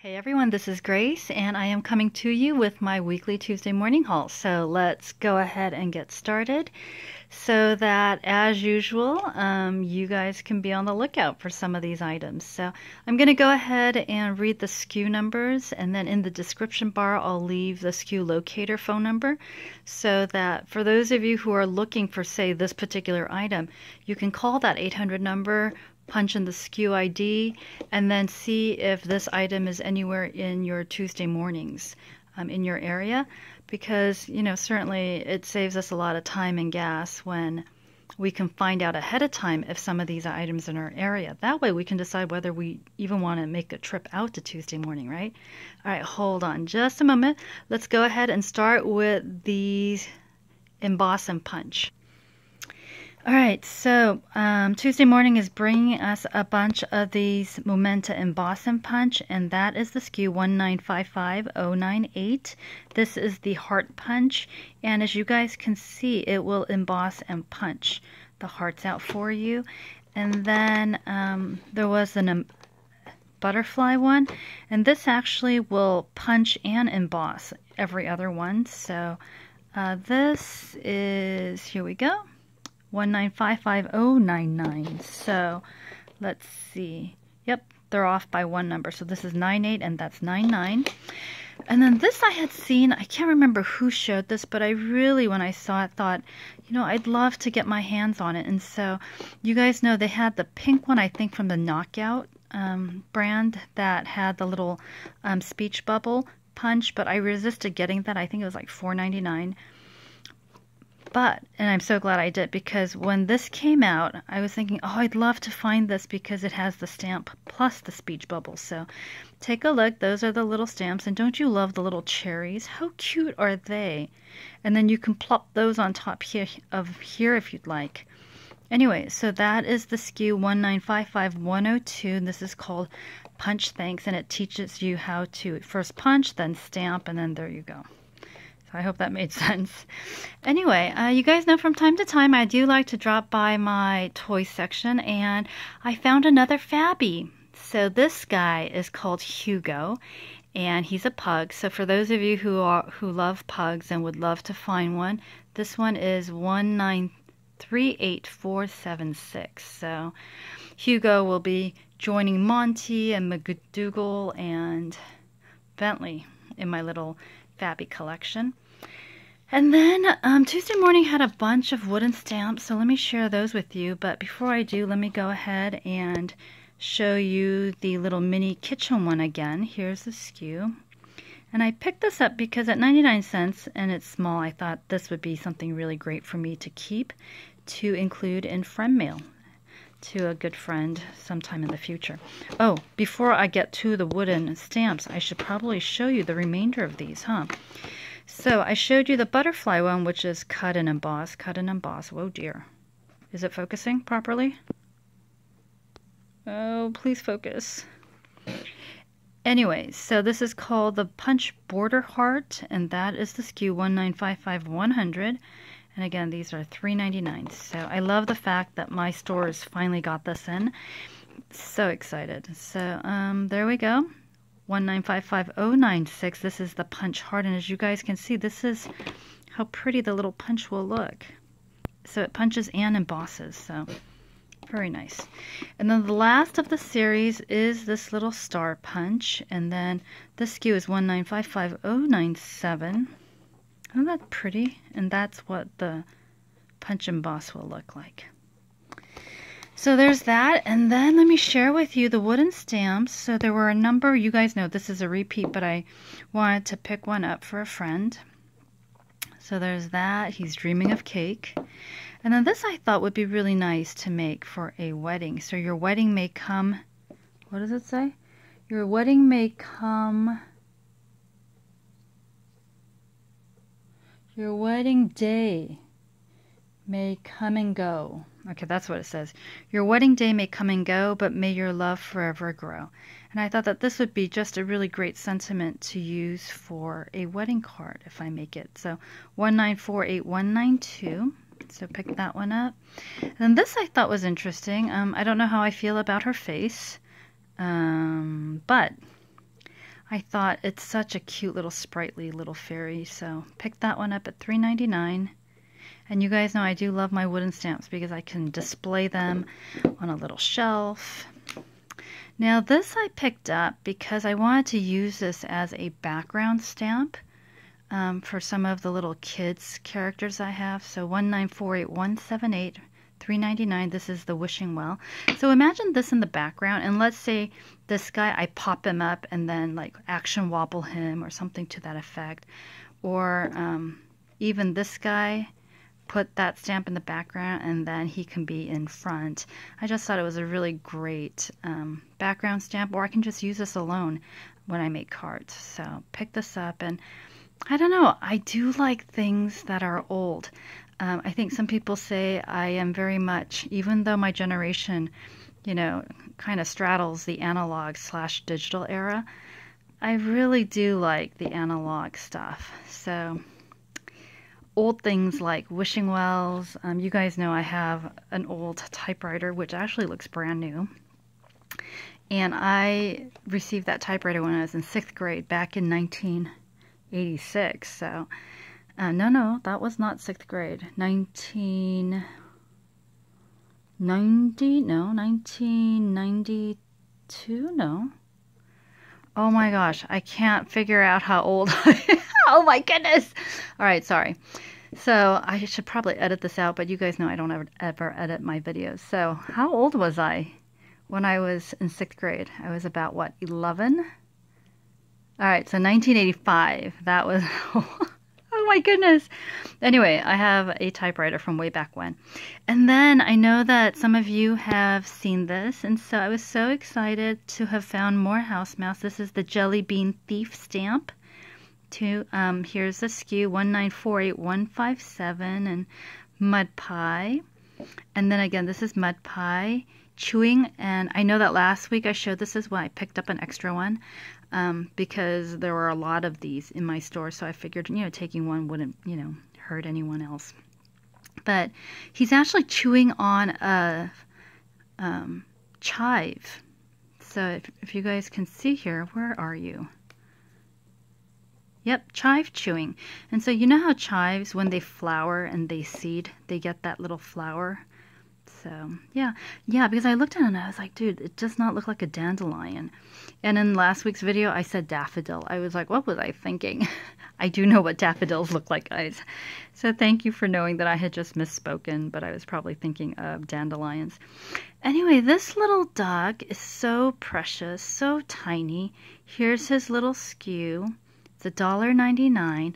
Hey everyone, this is Grace, and I am coming to you with my weekly Tuesday morning haul. So let's go ahead and get started so that, as usual, you guys can be on the lookout for some of these items. So I'm going to go ahead and read the SKU numbers, and then in the description bar, I'll leave the SKU Locator phone number so that for those of you who are looking for, say, this particular item, you can call that 800 number, punch in the SKU ID, and then see if this item is anywhere in your Tuesday mornings in your area, because certainly it saves us a lot of time and gas when we can find out ahead of time if some of these items in our area. That way we can decide whether we even want to make a trip out to Tuesday morning, right? All right, hold on just a moment. Let's go ahead and start with these emboss and punch. All right, so Tuesday morning is bringing us a bunch of these Momenta Emboss and Punch, and that is the SKU 1955098. This is the heart punch, and as you guys can see, it will emboss and punch the hearts out for you. And then there was a butterfly one, and this actually will punch and emboss every other one. So this is, here we go. 1955099. So let's see. Yep, they're off by one number. So this is 98 and that's 99. And then this I had seen, I can't remember who showed this, but I really, when I saw it, thought, I'd love to get my hands on it. And so you guys know they had the pink one, I think from the Knockout brand that had the little speech bubble punch, but I resisted getting that. I think it was like $4.99. And I'm so glad I did, because when this came out, I was thinking, oh, I'd love to find this because it has the stamp plus the speech bubble. So take a look. Those are the little stamps. And don't you love the little cherries? How cute are they? And then you can plop those on top here if you'd like. Anyway, so that is the SKU 1955102. And this is called Punch Thanks. And it teaches you how to first punch, then stamp, and then there you go. I hope that made sense. Anyway, you guys know from time to time I do like to drop by my toy section, and I found another Fabby. So this guy is called Hugo, and he's a pug. So for those of you who love pugs and would love to find one, this one is 1938476. So Hugo will be joining Monty and McDougal and Bentley in my little Fabby collection. And then Tuesday morning had a bunch of wooden stamps, so let me share those with you. But before I do, let me go ahead and show you the little mini kitchen one again. Here's the SKU. And I picked this up because at 99 cents and it's small, I thought this would be something really great for me to keep, to include in friend mail to a good friend sometime in the future. Oh, before I get to the wooden stamps, I should probably show you the remainder of these, huh? So I showed you the butterfly one, which is cut and emboss, cut and emboss. Oh dear. Is it focusing properly? Oh, please focus. Anyway, so this is called the Punch Border Heart, and that is the SKU 1955100. And again, these are $3.99. So I love the fact that my stores finally got this in. So excited. So there we go. 1955096. This is the punch heart, and as you guys can see, this is how pretty the little punch will look. So it punches and embosses, so very nice. And then the last of the series is this little star punch, and then this SKU is 1955097. Isn't that pretty? And that's what the punch emboss will look like. So there's that, and then let me share with you the wooden stamps. So there were a number, you guys know this is a repeat, but I wanted to pick one up for a friend. So there's that, he's dreaming of cake. And then this I thought would be really nice to make for a wedding. So your wedding may come, what does it say? Your wedding may come, your wedding day may come and go. Okay, that's what it says. Your wedding day may come and go, but may your love forever grow. And I thought that this would be just a really great sentiment to use for a wedding card if I make it. So 1948192. So pick that one up. And this I thought was interesting. I don't know how I feel about her face, but I thought it's such a cute little sprightly little fairy, so picked that one up at $3.99. And you guys know I do love my wooden stamps because I can display them on a little shelf. Now this I picked up because I wanted to use this as a background stamp for some of the little kids characters I have. So 1948178, $3.99. This is the wishing well. So imagine this in the background, and let's say this guy, I pop him up and then like action wobble him or something to that effect. Or even this guy, put that stamp in the background and then he can be in front. I just thought it was a really great background stamp, or I can just use this alone when I make cards. So pick this up, and I don't know, I do like things that are old. I think some people say I am very much, even though my generation, you know, kind of straddles the analog / digital era, I really do like the analog stuff. So old things like wishing wells. You guys know I have an old typewriter, which actually looks brand new. And I received that typewriter when I was in 6th grade back in 1986. So, no, that was not 6th grade. 1992? No. Oh my gosh, I can't figure out how old I am. Oh my goodness. All right, sorry. So I should probably edit this out, but you guys know I don't ever edit my videos. So how old was I when I was in 6th grade? I was about, what, 11? All right, so 1985. That was, oh my goodness. Anyway, I have a typewriter from way back when. And then I know that some of you have seen this, and so I was so excited to have found more House Mouse. This is the Jelly Bean Thief stamp. Here's the SKU 1948157 and Mud Pie. And then again, this is Mud Pie chewing. And I know that last week I showed this as well. I picked up an extra one because there were a lot of these in my store. So I figured, you know, taking one wouldn't, you know, hurt anyone else. But he's actually chewing on a chive. So if you guys can see here, where are you? Yep, chive chewing. And so you know how chives, when they flower and they seed, they get that little flower? So, yeah, because I looked at it and I was like, dude, it does not look like a dandelion. And in last week's video, I said daffodil. I was like, what was I thinking? I do know what daffodils look like, guys. So thank you for knowing that I had just misspoken, but I was probably thinking of dandelions. Anyway, this little dog is so precious, so tiny. Here's his little SKU. It's $1.99.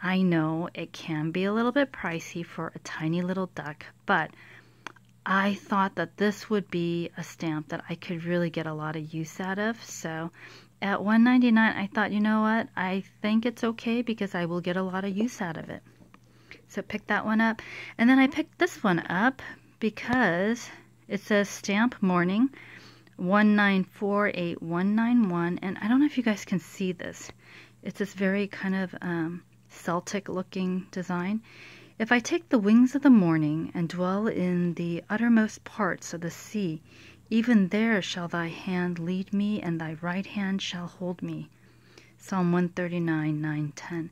I know it can be a little bit pricey for a tiny little duck, but I thought that this would be a stamp that I could really get a lot of use out of. So at $1.99, I thought, you know what? I think it's okay because I will get a lot of use out of it. So pick that one up. And then I picked this one up because it says Stamp Morning 1948191. And I don't know if you guys can see this. It's this very kind of Celtic looking design. If I take the wings of the morning and dwell in the uttermost parts of the sea, even there shall thy hand lead me, and thy right hand shall hold me. Psalm 139, 9, 10.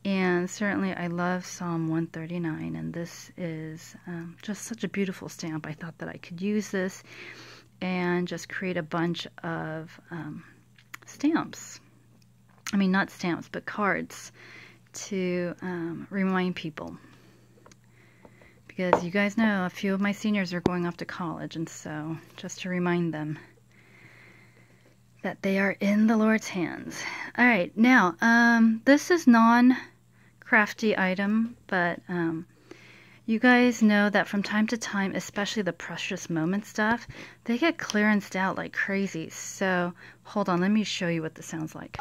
And certainly I love Psalm 139, and this is just such a beautiful stamp. I thought that I could use this and just create a bunch of stamps. I mean, not stamps, but cards to remind people. Because you guys know a few of my seniors are going off to college, and so just to remind them that they are in the Lord's hands. All right, now, this is non-crafty item, but you guys know that from time to time, especially the Precious Moment stuff, they get clearanced out like crazy. So, hold on, let me show you what this sounds like.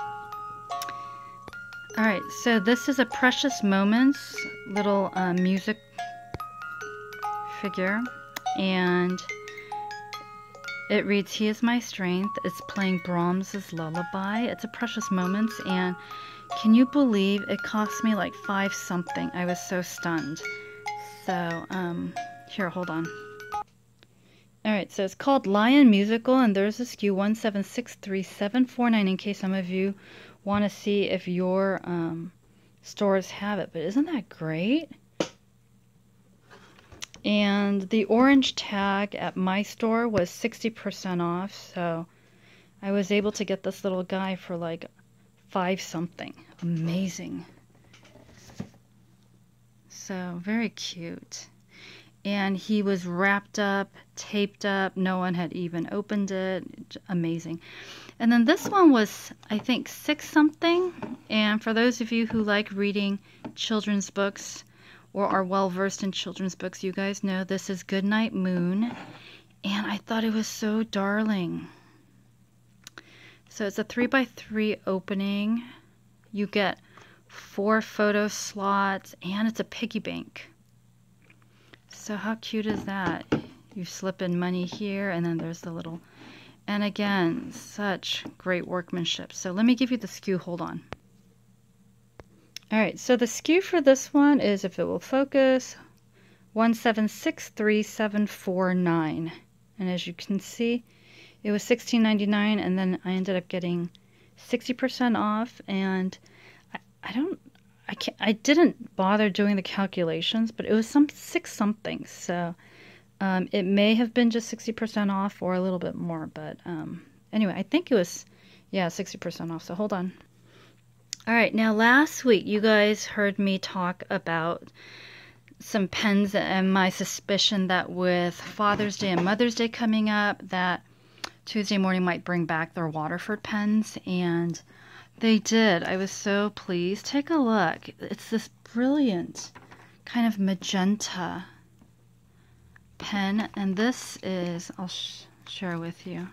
Alright, so this is a Precious Moments little music figure, and it reads, He is my strength. It's playing Brahms's Lullaby. It's a Precious Moments, and can you believe it cost me like $5 something? I was so stunned. So, here, hold on. All right, so it's called Lion Musical, and there's a SKU 1763749 in case some of you want to see if your stores have it. But isn't that great? And the orange tag at my store was 60% off, so I was able to get this little guy for like $5 something. Amazing. So very cute. And he was wrapped up, taped up. No one had even opened it. Amazing. And then this one was, I think, $6 something. And for those of you who like reading children's books or are well versed in children's books, you guys know this is Goodnight Moon. And I thought it was so darling. So it's a 3x3 opening. You get 4 photo slots, and it's a piggy bank. So how cute is that? You slip in money here, and then there's the little... And again, such great workmanship. So let me give you the SKU. Hold on. All right, so the SKU for this one is, if it will focus, 1763749. And as you can see, it was $16.99, and then I ended up getting 60% off, and I didn't bother doing the calculations, but it was some $6 something. So it may have been just 60% off or a little bit more, but anyway, I think it was, yeah, 60% off. So hold on. All right, now last week you guys heard me talk about some pens and my suspicion that with Father's Day and Mother's Day coming up, that Tuesday Morning might bring back their Waterford pens, and they did. I was so pleased. Take a look. It's this brilliant kind of magenta pen, and this is, I'll share with you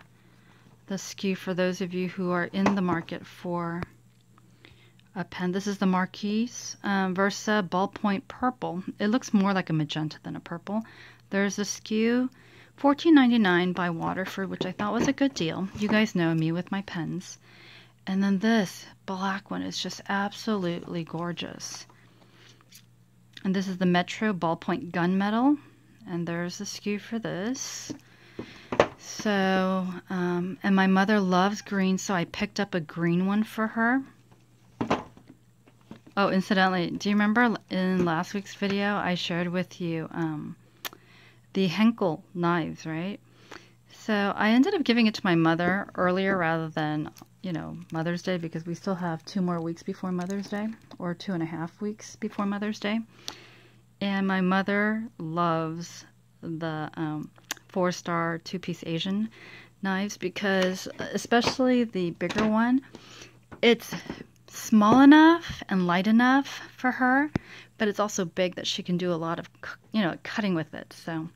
the SKU for those of you who are in the market for a pen. This is the Marquise Versa Ballpoint Purple. It looks more like a magenta than a purple. There's a SKU $14.99 by Waterford, which I thought was a good deal. You guys know me with my pens. And then this black one is just absolutely gorgeous. And this is the Metro Ballpoint Gunmetal. And there's the SKU for this. So, and my mother loves green, so I picked up a green one for her. Oh, incidentally, do you remember in last week's video I shared with you the Henkel knives, right? So I ended up giving it to my mother earlier rather than, you know, Mother's Day, because we still have 2 more weeks before Mother's Day, or 2.5 weeks before Mother's Day. And my mother loves the 4-star 2-piece Asian knives because, especially the bigger one, it's small enough and light enough for her, but it's also big that she can do a lot of, you know, cutting with it. So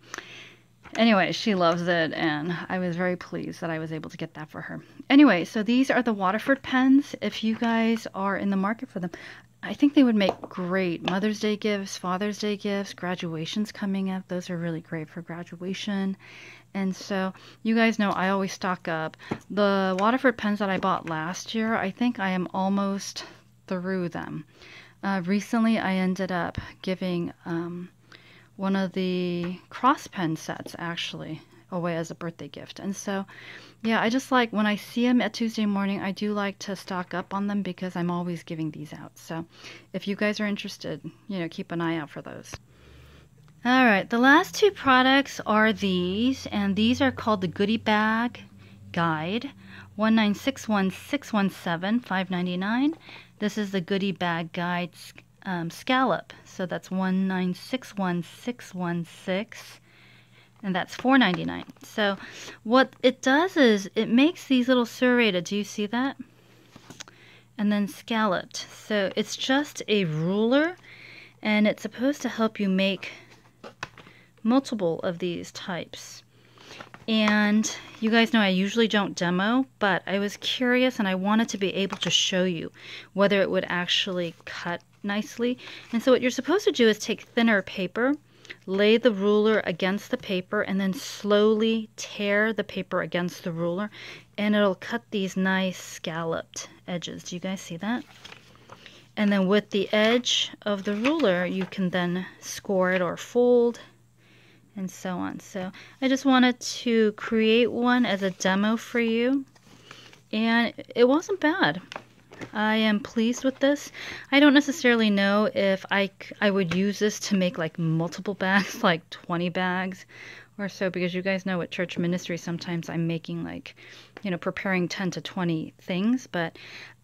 anyway, she loves it, and I was very pleased that I was able to get that for her. Anyway, so these are the Waterford pens. If you guys are in the market for them, I think they would make great Mother's Day gifts, Father's Day gifts, graduations coming up. Those are really great for graduation. And so you guys know I always stock up. The Waterford pens that I bought last year, I think I am almost through them. Recently, I ended up giving one of the cross pen sets actually away as a birthday gift. And so, yeah, I just like, when I see them at Tuesday Morning, I do like to stock up on them because I'm always giving these out. So if you guys are interested, you know, keep an eye out for those. All right, the last 2 products are these, and these are called the Goodie Bag Guide, 1961617, $5.99. This is the Goodie Bag Guide Scallop, so that's 1961616, and that's $4.99. So what it does is it makes these little serrated. Do you see that? And then scalloped. So it's just a ruler, and it's supposed to help you make multiple of these types. And you guys know I usually don't demo, but I was curious and I wanted to be able to show you whether it would actually cut nicely. And so what you're supposed to do is take thinner paper, lay the ruler against the paper, and then slowly tear the paper against the ruler, and it'll cut these nice scalloped edges. Do you guys see that? And then with the edge of the ruler, you can then score it or fold and so on. So I just wanted to create one as a demo for you, and it wasn't bad. I am pleased with this. I don't necessarily know if I would use this to make like multiple bags, like 20 bags or so, because you guys know at church ministry sometimes I'm making like, you know, preparing 10 to 20 things, but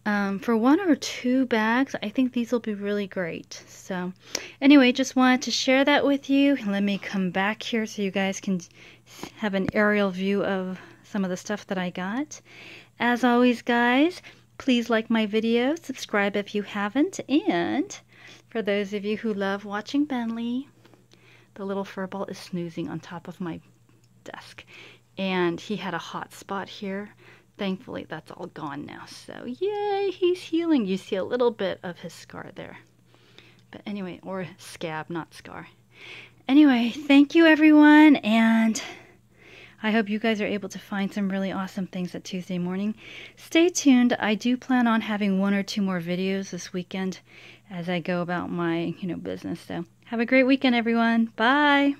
for 1 or 2 bags, I think these will be really great. So anyway, just wanted to share that with you. Let me come back here so you guys can have an aerial view of some of the stuff that I got. As always, guys, please like my video, subscribe if you haven't, and for those of you who love watching Bentley, the little furball is snoozing on top of my desk, and he had a hot spot here. Thankfully, that's all gone now, so yay, he's healing. You see a little bit of his scar there. But anyway, or scab, not scar. Anyway, thank you, everyone, and I hope you guys are able to find some really awesome things at Tuesday morning. Stay tuned. I do plan on having 1 or 2 more videos this weekend as I go about my, business. So have a great weekend, everyone. Bye.